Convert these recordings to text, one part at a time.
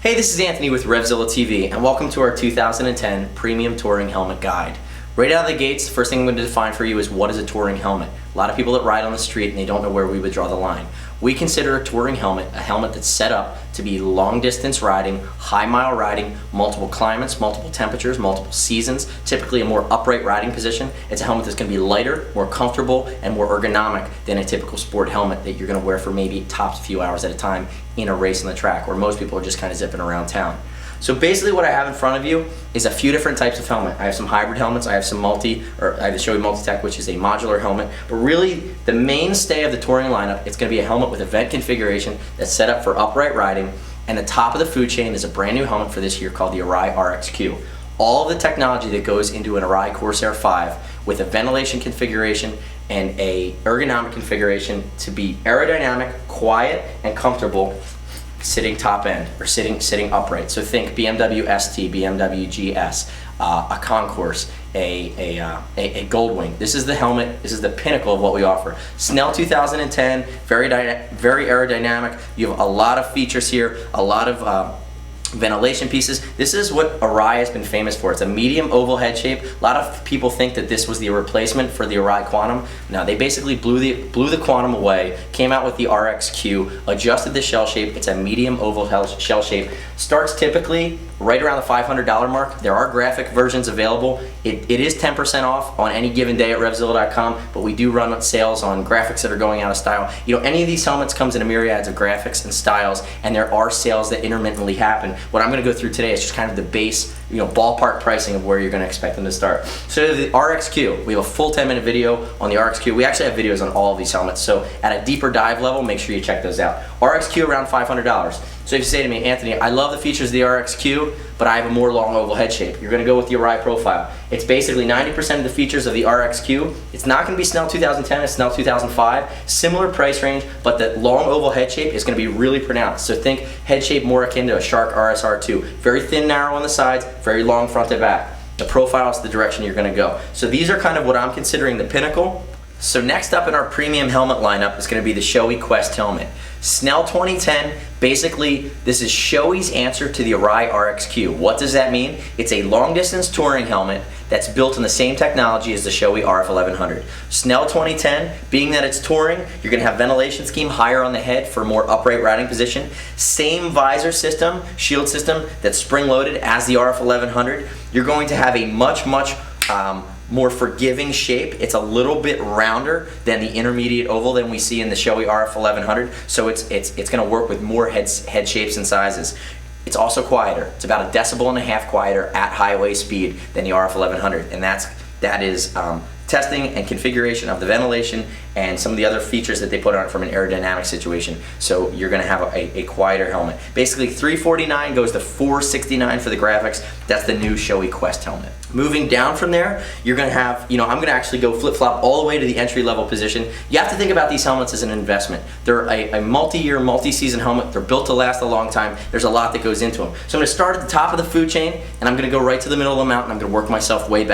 Hey, this is Anthony with RevZilla TV, and welcome to our 2010 Premium Touring Helmet Guide. Right out of the gates, the first thing I'm going to define for you is what is a touring helmet. A lot of people that ride on the street and they don't know where we would draw the line. We consider a touring helmet a helmet that's set up to be long distance riding, high mile riding, multiple climates, multiple temperatures, multiple seasons, typically a more upright riding position. It's a helmet that's going to be lighter, more comfortable, and more ergonomic than a typical sport helmet that you're going to wear for maybe tops a few hours at a time in a race on the track, where most people are just kind of zipping around town. So basically what I have in front of you is a few different types of helmet. I have some hybrid helmets, I have some I have the Showy Multi-Tech, which is a modular helmet, but really the mainstay of the touring lineup, it's going to be a helmet with a vent configuration that's set up for upright riding, and the top of the food chain is a brand new helmet for this year called the Arai RXQ. All of the technology that goes into an Arai Corsair 5 with a ventilation configuration and a ergonomic configuration to be aerodynamic, quiet, and comfortable sitting top end or sitting upright. So think BMW ST, BMW GS, a Concourse, a Goldwing. This is the helmet. This is the pinnacle of what we offer. Snell 2010, very aerodynamic. You have a lot of features here, a lot of ventilation pieces. This is what Arai has been famous for. It's a medium oval head shape. A lot of people think that this was the replacement for the Arai Quantum. No, they basically blew the Quantum away, came out with the RXQ, adjusted the shell shape. It's a medium oval shell shape. Starts typically right around the $500 mark. There are graphic versions available. It is 10% off on any given day at RevZilla.com, but we do run sales on graphics that are going out of style. You know, any of these helmets comes in a myriad of graphics and styles, and there are sales that intermittently happen. What I'm going to go through today is just kind of the base, ballpark pricing of where you're going to expect them to start. So the RXQ, we have a full 10-minute video on the RXQ. We actually have videos on all of these helmets, so at a deeper dive level, make sure you check those out. RXQ around $500. So if you say to me, Anthony, I love the features of the RXQ, but I have a more long oval head shape, you're going to go with the Arai profile. It's basically 90% of the features of the RXQ. It's not going to be Snell 2010, it's Snell 2005. Similar price range, but the long oval head shape is going to be really pronounced. So think head shape more akin to a Shark RSR2. Very thin, narrow on the sides, very long front to back. The profile is the direction you're going to go. So these are kind of what I'm considering the pinnacle. So next up in our premium helmet lineup is going to be the Showy Quest helmet. Snell 2010, basically this is Showy's answer to the Arai RXQ. What does that mean? It's a long distance touring helmet that's built on the same technology as the Showy RF-1100. Snell 2010, being that it's touring, you're going to have ventilation scheme higher on the head for a more upright riding position. Same visor system, shield system that's spring loaded as the RF-1100. You're going to have a much more forgiving shape. It's a little bit rounder than the intermediate oval than we see in the Showy RF-1100, so it's going to work with more head shapes and sizes. It's also quieter. It's about 1.5 decibels quieter at highway speed than the RF-1100, and that is testing and configuration of the ventilation and some of the other features that they put on it from an aerodynamic situation. So you're going to have a quieter helmet. Basically $349 goes to $469 for the graphics. That's the new Showy Quest helmet. Moving down from there, you're going to have, I'm going to actually go flip-flop all the way to the entry-level position. You have to think about these helmets as an investment. They're a multi-year, multi-season helmet. They're built to last a long time. There's a lot that goes into them. So I'm going to start at the top of the food chain, and I'm going to go right to the middle of the mountain. I'm going to work my way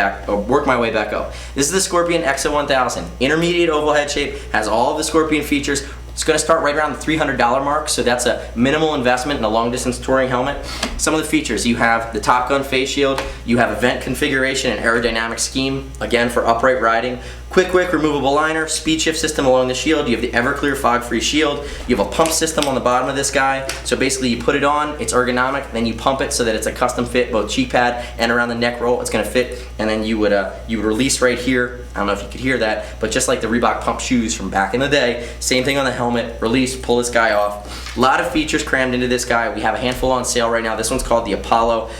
back up. This is the Scorpion XO1000. Intermediate oval head shape, has all of the Scorpion features. It's going to start right around the $300 mark, so that's a minimal investment in a long-distance touring helmet. Some of the features, you have the Top Gun face shield, you have a vent configuration and aerodynamic scheme, again for upright riding. Quick removable liner, speed shift system along the shield. You have the Everclear fog-free shield. You have a pump system on the bottom of this guy. So basically you put it on, it's ergonomic, then you pump it so that it's a custom fit, both cheek pad and around the neck roll. It's going to fit, and then you would release right here. I don't know if you could hear that, but just like the Reebok pump shoes from back in the day, same thing on the helmet. Release, pull this guy off. A lot of features crammed into this guy. We have a handful on sale right now. This one's called the Apollo.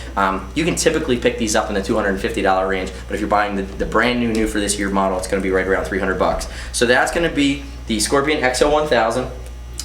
You can typically pick these up in the $250 range, but if you're buying the brand new for this year model, it's going to be right around $300. So that's going to be the Scorpion XO1000.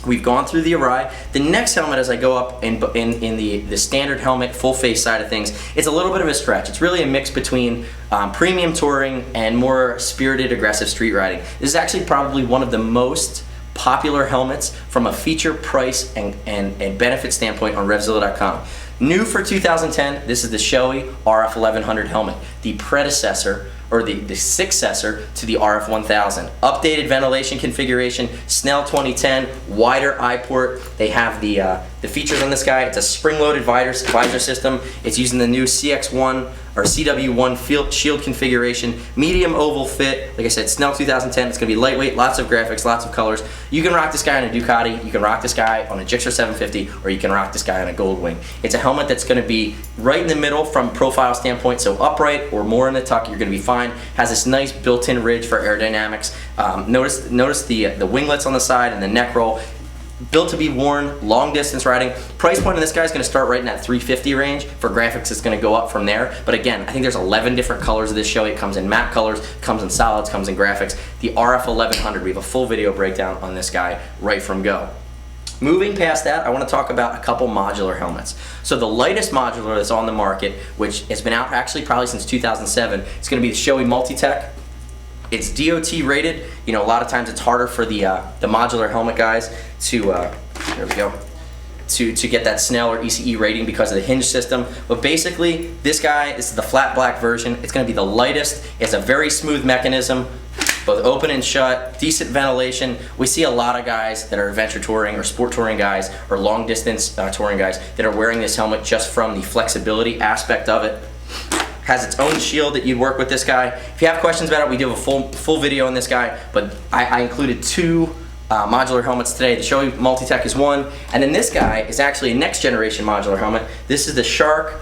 We've gone through the Arai. The next helmet, as I go up in the standard helmet full face side of things, it's a little bit of a stretch. It's really a mix between premium touring and more spirited, aggressive street riding. This is actually probably one of the most popular helmets from a feature, price, and benefit standpoint on RevZilla.com. New for 2010, this is the Showy RF-1100 helmet, the predecessor or the successor to the RF-1000. Updated ventilation configuration, Snell 2010, wider eye port. They have the The features on this guy, it's a spring-loaded visor system. It's using the new CX1 or CW1 shield configuration, medium oval fit. Like I said, Snell 2010. It's gonna be lightweight, lots of graphics, lots of colors. You can rock this guy on a Ducati, you can rock this guy on a Gixxer 750, or you can rock this guy on a Goldwing. It's a helmet that's gonna be right in the middle from profile standpoint, so upright or more in the tuck, you're gonna be fine. Has this nice built-in ridge for aerodynamics. Notice the winglets on the side and the neck roll. Built to be worn, long distance riding. Price point on this guy is going to start right in that $350 range. For graphics, it's going to go up from there. But again, I think there's 11 different colors of this Showy. It comes in matte colors, comes in solids, comes in graphics. The RF-1100, we have a full video breakdown on this guy right from go. Moving past that, I want to talk about a couple modular helmets. So the lightest modular that's on the market, which has been out actually probably since 2007, it's going to be the Showy Multi-Tech. It's DOT rated. You know, a lot of times it's harder for the modular helmet guys to there we go, to get that Snell or ECE rating because of the hinge system. But basically, this guy is the flat black version. It's going to be the lightest. It's a very smooth mechanism, both open and shut, decent ventilation. We see a lot of guys that are adventure touring or sport touring guys or long distance touring guys that are wearing this helmet just from the flexibility aspect of it. Has its own shield that you'd work with this guy. If you have questions about it, we do have a full video on this guy, but I included two modular helmets today. The Showy Multi-Tech is one, and then this guy is actually a next generation modular helmet. This is the Shark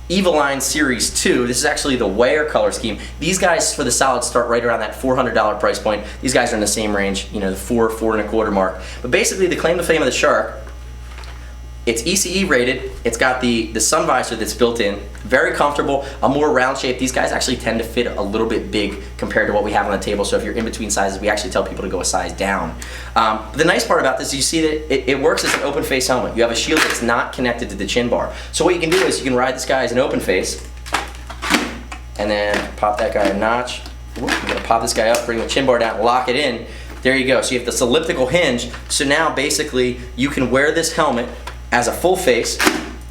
Evoline Series 2. This is actually the wear color scheme. These guys for the solids start right around that $400 price point. These guys are in the same range, you know, the $4 and a quarter mark. But basically the claim to fame of the Shark, it's ECE rated, it's got the sun visor that's built in, very comfortable, a more round shape. These guys actually tend to fit a little bit big compared to what we have on the table, so if you're in between sizes, we actually tell people to go a size down. But the nice part about this is you see that it works as an open face helmet. You have a shield that's not connected to the chin bar. So what you can do is you can ride this guy as an open face, and then pop that guy a notch. I'm gonna pop this guy up, bring the chin bar down, lock it in. There you go, so you have this elliptical hinge, so now basically you can wear this helmet as a full face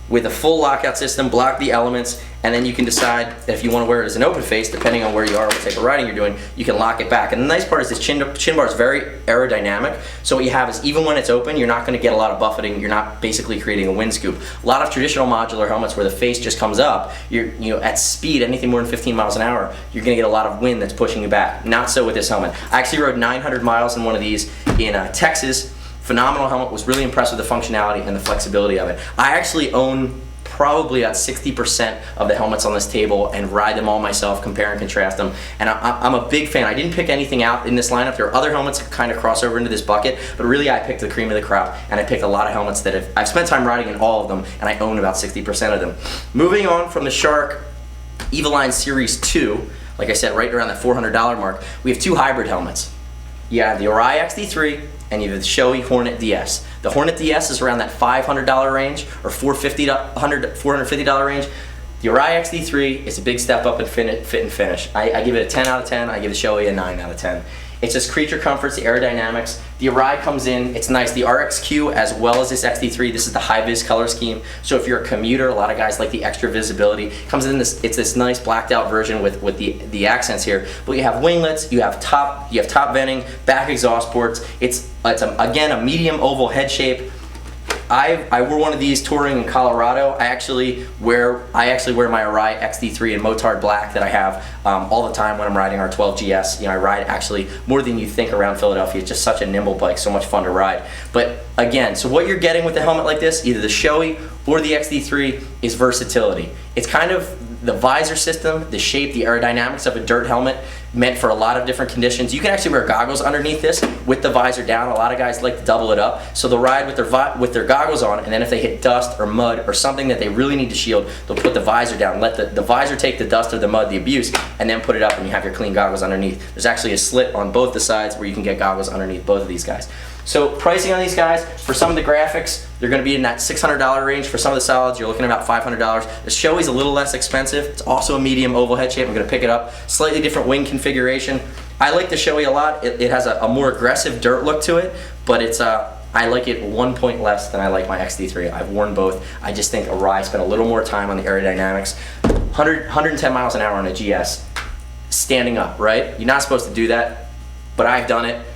with a full lockout system, block the elements, and then you can decide if you want to wear it as an open face, depending on where you are, what type of riding you're doing, you can lock it back. And the nice part is this chin bar is very aerodynamic, so what you have is even when it's open, you're not going to get a lot of buffeting, you're not basically creating a wind scoop. A lot of traditional modular helmets where the face just comes up, you know, at speed, anything more than 15 miles an hour, you're going to get a lot of wind that's pushing you back. Not so with this helmet. I actually rode 900 miles in one of these in Texas. Phenomenal helmet, was really impressed with the functionality and the flexibility of it. I actually own probably about 60% of the helmets on this table and ride them all myself, compare and contrast them. And I'm a big fan. I didn't pick anything out in this lineup. There are other helmets that kind of cross over into this bucket, but really I picked the cream of the crop, and I picked a lot of helmets that I've spent time riding in all of them, and I own about 60% of them. Moving on from the Shark Evoline Series 2, like I said, right around the $400 mark, we have two hybrid helmets. You have the Arai XD3, and you have the Showy Hornet DS. The Hornet DS is around that $500 range or $450 range. The Arai XD3 is a big step up in fit and finish. I give it a 10 out of 10. I give the Showy a 9 out of 10. It's just creature comforts, the aerodynamics. The Arai comes in, it's nice. The RXQ as well as this XD3, this is the high vis color scheme. So if you're a commuter, a lot of guys like the extra visibility. Comes in this, it's this nice blacked out version with the accents here. But you have winglets, you have top venting, back exhaust ports. It's again a medium oval head shape. I wore one of these touring in Colorado. I actually wear my Arai XD3 in Motard Black that I have all the time when I'm riding our 12 GS. You know, I ride actually more than you think around Philadelphia. It's just such a nimble bike, so much fun to ride. But again, so what you're getting with a helmet like this, either the Showy or the XD3, is versatility. It's kind of the visor system, the shape, the aerodynamics of a dirt helmet, meant for a lot of different conditions. You can actually wear goggles underneath this with the visor down. A lot of guys like to double it up, so they'll ride with their goggles on, and then if they hit dust or mud or something that they really need to shield, they'll put the visor down, let the visor take the dust or the mud, the abuse, and then put it up, and you have your clean goggles underneath. There's actually a slit on both the sides where you can get goggles underneath both of these guys. So pricing on these guys, for some of the graphics, they're going to be in that $600 range. For some of the solids, you're looking at about $500. The Showy's a little less expensive. It's also a medium oval head shape. I'm going to pick it up. Slightly different wing configuration. I like the Showy a lot. It has a more aggressive dirt look to it, but it's I like it 1 point less than I like my XD3. I've worn both. I just think Arai spent a little more time on the aerodynamics. 110 miles an hour on a GS, standing up, right? You're not supposed to do that, but I've done it.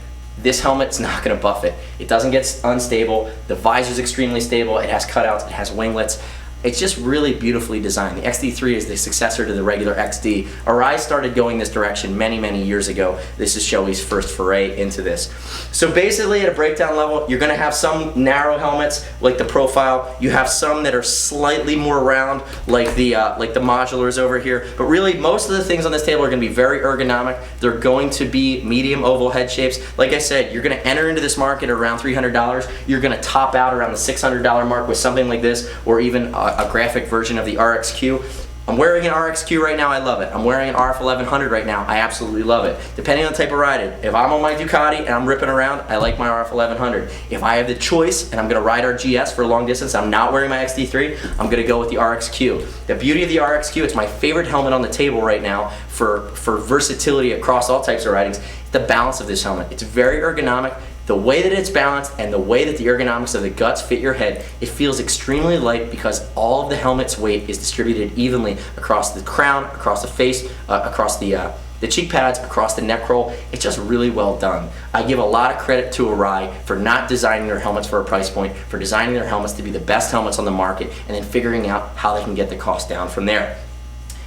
this helmet's not going to buff it. It doesn't get unstable. The visor's extremely stable. It has cutouts. It has winglets. It's just really beautifully designed. The XD3 is the successor to the regular XD. Arai started going this direction many, many years ago. This is Showy's first foray into this. So basically at a breakdown level, you're gonna have some narrow helmets like the Profile. You have some that are slightly more round like the Modulars over here. But really most of the things on this table are gonna be very ergonomic. They're going to be medium oval head shapes. Like I said, you're gonna enter into this market around $300. You're gonna top out around the $600 mark with something like this, or even a graphic version of the RXQ. I'm wearing an RXQ right now, I love it. I'm wearing an RF-1100 right now, I absolutely love it. Depending on the type of ride it. If I'm on my Ducati and I'm ripping around, I like my RF-1100. If I have the choice and I'm gonna ride our GS for a long distance, I'm not wearing my XD3, I'm gonna go with the RXQ. The beauty of the RXQ, it's my favorite helmet on the table right now for versatility across all types of ridings, the balance of this helmet. It's very ergonomic. The way that it's balanced and the way that the ergonomics of the guts fit your head, it feels extremely light because all of the helmet's weight is distributed evenly across the crown, across the face, across the cheek pads, across the neck roll. It's just really well done. I give a lot of credit to Arai for not designing their helmets for a price point, for designing their helmets to be the best helmets on the market, and then figuring out how they can get the cost down from there.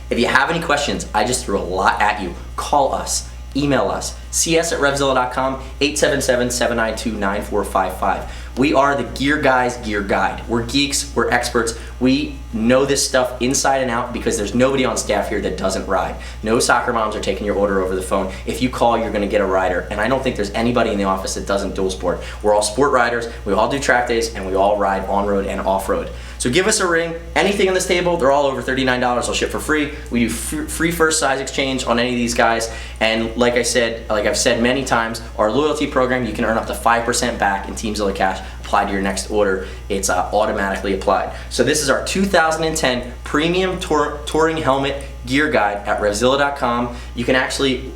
If you have any questions, I just threw a lot at you. Call us. Email us, cs@RevZilla.com, 877-792-9455. We are the Gear Guys Gear Guide. We're geeks, we're experts, we know this stuff inside and out because there's nobody on staff here that doesn't ride. No soccer moms are taking your order over the phone. If you call, you're gonna get a rider, and I don't think there's anybody in the office that doesn't dual sport. We're all sport riders, we all do track days, and we all ride on-road and off-road. So give us a ring. Anything on this table, they're all over $39. They'll ship for free. We do free first size exchange on any of these guys. And like I said, like I've said many times, our loyalty program, you can earn up to 5% back in TeamZilla cash applied to your next order. It's automatically applied. So this is our 2010 premium touring helmet gear guide at RevZilla.com. You can actually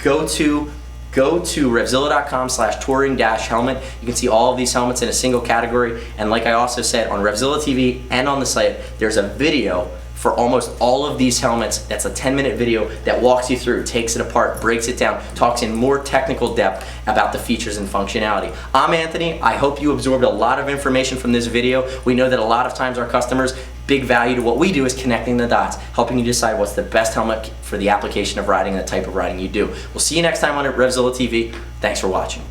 go to RevZilla.com/touring-helmet. You can see all of these helmets in a single category. And like I also said, on RevZilla TV and on the site, there's a video for almost all of these helmets. That's a 10-minute video that walks you through, takes it apart, breaks it down, talks in more technical depth about the features and functionality. I'm Anthony. I hope you absorbed a lot of information from this video. We know that a lot of times our customers, big value to what we do is connecting the dots, helping you decide what's the best helmet for the application of riding and the type of riding you do. We'll see you next time on RevZilla TV. Thanks for watching.